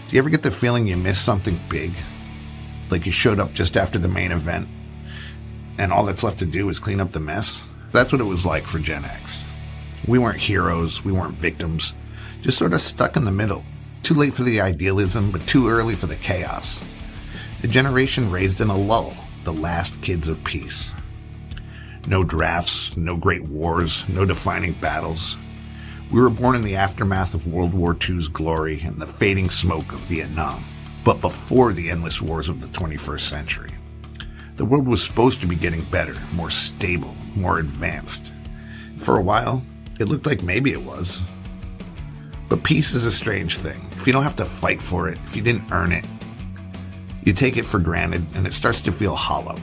Do you ever get the feeling you missed something big? Like you showed up just after the main event, and all that's left to do is clean up the mess? That's what it was like for Gen X. We weren't heroes, we weren't victims, just sort of stuck in the middle. Too late for the idealism, but too early for the chaos. A generation raised in a lull, the last kids of peace. No drafts, no great wars, no defining battles. We were born in the aftermath of World War II's glory and the fading smoke of Vietnam, but before the endless wars of the 21st century. The world was supposed to be getting better, more stable, more advanced. For a while, it looked like maybe it was. But peace is a strange thing. If you don't have to fight for it, if you didn't earn it, you take it for granted and it starts to feel hollow.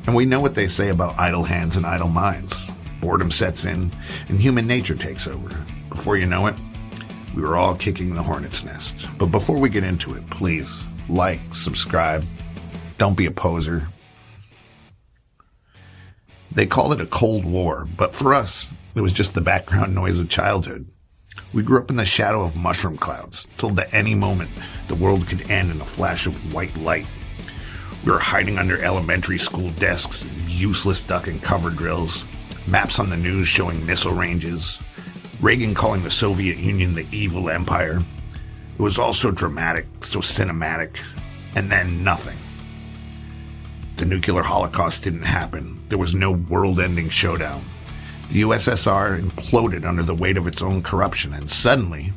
And we know what they say about idle hands and idle minds. Boredom sets in and human nature takes over. Before you know it, we were all kicking the hornet's nest. But before we get into it, please like, subscribe, don't be a poser. They called it a Cold War, but for us, it was just the background noise of childhood. We grew up in the shadow of mushroom clouds, told that any moment the world could end in a flash of white light. We were hiding under elementary school desks, useless duck and cover drills, maps on the news showing missile ranges, Reagan calling the Soviet Union the evil empire. It was all so dramatic, so cinematic, and then nothing. The nuclear holocaust didn't happen. There was no world-ending showdown. The USSR imploded under the weight of its own corruption, and suddenly,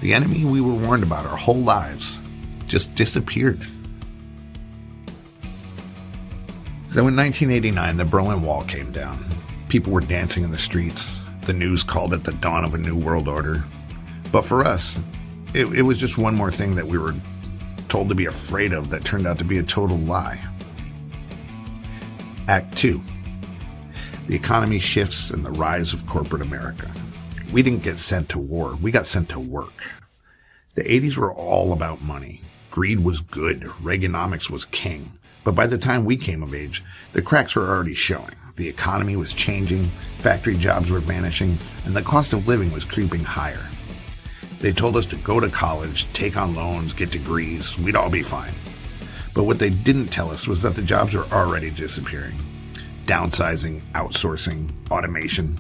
the enemy we were warned about our whole lives just disappeared. So in 1989, the Berlin Wall came down. People were dancing in the streets. The news called it the dawn of a new world order. But for us, it was just one more thing that we were told to be afraid of that turned out to be a total lie. Act 2. The economy shifts and the rise of corporate America. We didn't get sent to war. We got sent to work. The 80s were all about money. Greed was good. Reaganomics was king. But by the time we came of age, the cracks were already showing. The economy was changing, factory jobs were vanishing, and the cost of living was creeping higher. They told us to go to college, take on loans, get degrees. We'd all be fine. But what they didn't tell us was that the jobs were already disappearing. Downsizing, outsourcing, automation.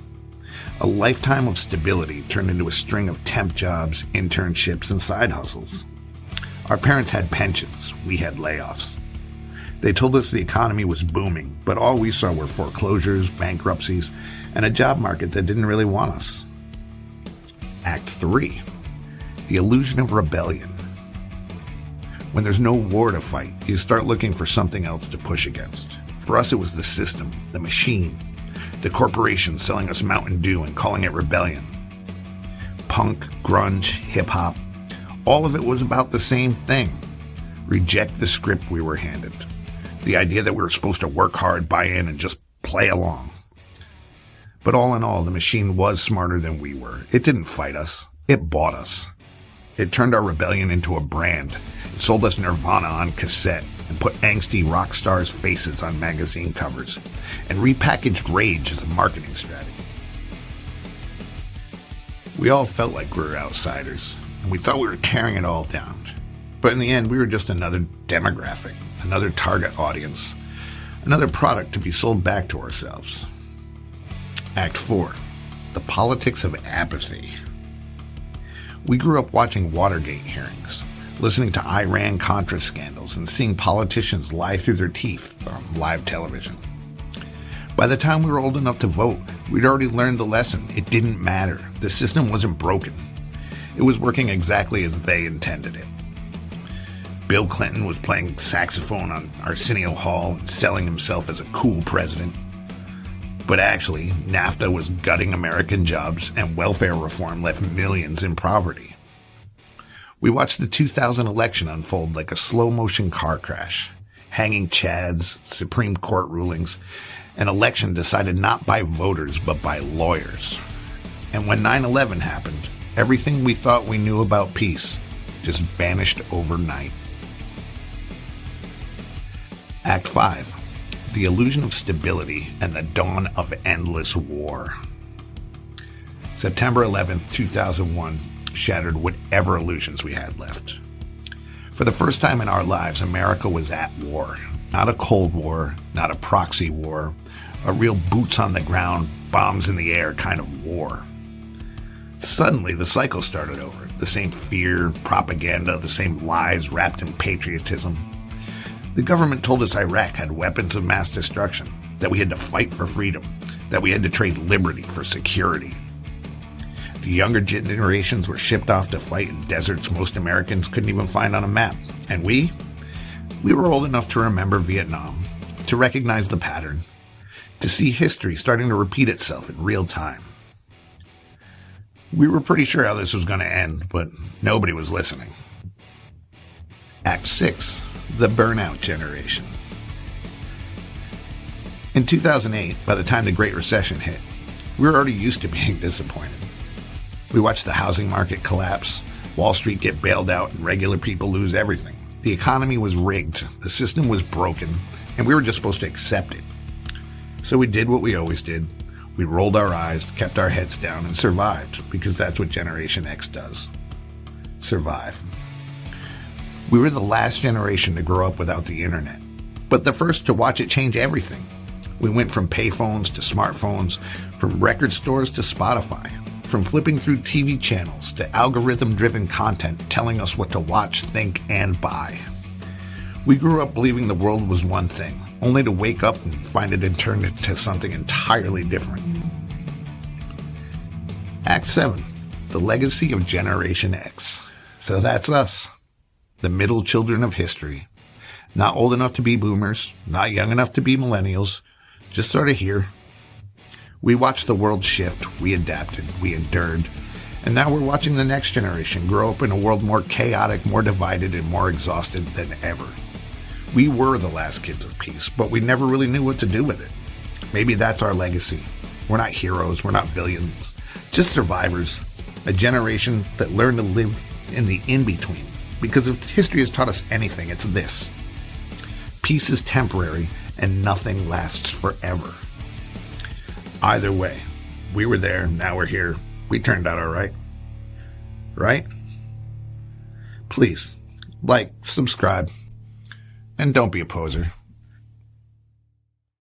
A lifetime of stability turned into a string of temp jobs, internships, and side hustles. Our parents had pensions. We had layoffs. They told us the economy was booming, but all we saw were foreclosures, bankruptcies, and a job market that didn't really want us. Act 3. The illusion of rebellion. When there's no war to fight, you start looking for something else to push against. For us, it was the system, the machine, the corporation selling us Mountain Dew and calling it rebellion. Punk, grunge, hip-hop, all of it was about the same thing. Reject the script we were handed. The idea that we were supposed to work hard, buy in, and just play along. But all in all, the machine was smarter than we were. It didn't fight us. It bought us. It turned our rebellion into a brand. It sold us Nirvana on cassette and put angsty rock stars' faces on magazine covers and repackaged rage as a marketing strategy. We all felt like we were outsiders, and we thought we were tearing it all down. But in the end, we were just another demographic, another target audience, another product to be sold back to ourselves. Act 4. The politics of apathy. We grew up watching Watergate hearings, listening to Iran-Contra scandals, and seeing politicians lie through their teeth on live television. By the time we were old enough to vote, we'd already learned the lesson. It didn't matter. The system wasn't broken. It was working exactly as they intended it. Bill Clinton was playing saxophone on Arsenio Hall and selling himself as a cool president. But actually, NAFTA was gutting American jobs, and welfare reform left millions in poverty. We watched the 2000 election unfold like a slow-motion car crash. Hanging chads, Supreme Court rulings, an election decided not by voters but by lawyers. And when 9/11 happened, everything we thought we knew about peace just vanished overnight. Act 5. The illusion of stability and the dawn of endless war. September 11th, 2001 shattered whatever illusions we had left. For the first time in our lives, America was at war. Not a Cold War, not a proxy war, a real boots on the ground, bombs in the air kind of war. Suddenly, the cycle started over. The same fear, propaganda, the same lies wrapped in patriotism. The government told us Iraq had weapons of mass destruction, that we had to fight for freedom, that we had to trade liberty for security. The younger generations were shipped off to fight in deserts most Americans couldn't even find on a map. And we were old enough to remember Vietnam, to recognize the pattern, to see history starting to repeat itself in real time. We were pretty sure how this was going to end, but nobody was listening. Act 6, the burnout generation. In 2008, by the time the Great Recession hit, we were already used to being disappointed. We watched the housing market collapse, Wall Street get bailed out, and regular people lose everything. The economy was rigged, the system was broken, and we were just supposed to accept it. So we did what we always did. We rolled our eyes, kept our heads down, and survived, because that's what Generation X does. Survive. We were the last generation to grow up without the internet, but the first to watch it change everything. We went from payphones to smartphones, from record stores to Spotify, from flipping through TV channels to algorithm-driven content telling us what to watch, think, and buy. We grew up believing the world was one thing, only to wake up and find it had turned into something entirely different. Act 7, the legacy of Generation X. So that's us, the middle children of history. Not old enough to be boomers, not young enough to be millennials, just sort of here. We watched the world shift, we adapted, we endured, and now we're watching the next generation grow up in a world more chaotic, more divided, and more exhausted than ever. We were the last kids of peace, but we never really knew what to do with it. Maybe that's our legacy. We're not heroes, we're not villains, just survivors. A generation that learned to live in the in-between. Because if history has taught us anything, it's this. Peace is temporary, and nothing lasts forever. Either way, we were there, now we're here. We turned out all right. Right? Please, like, subscribe, and don't be a poser.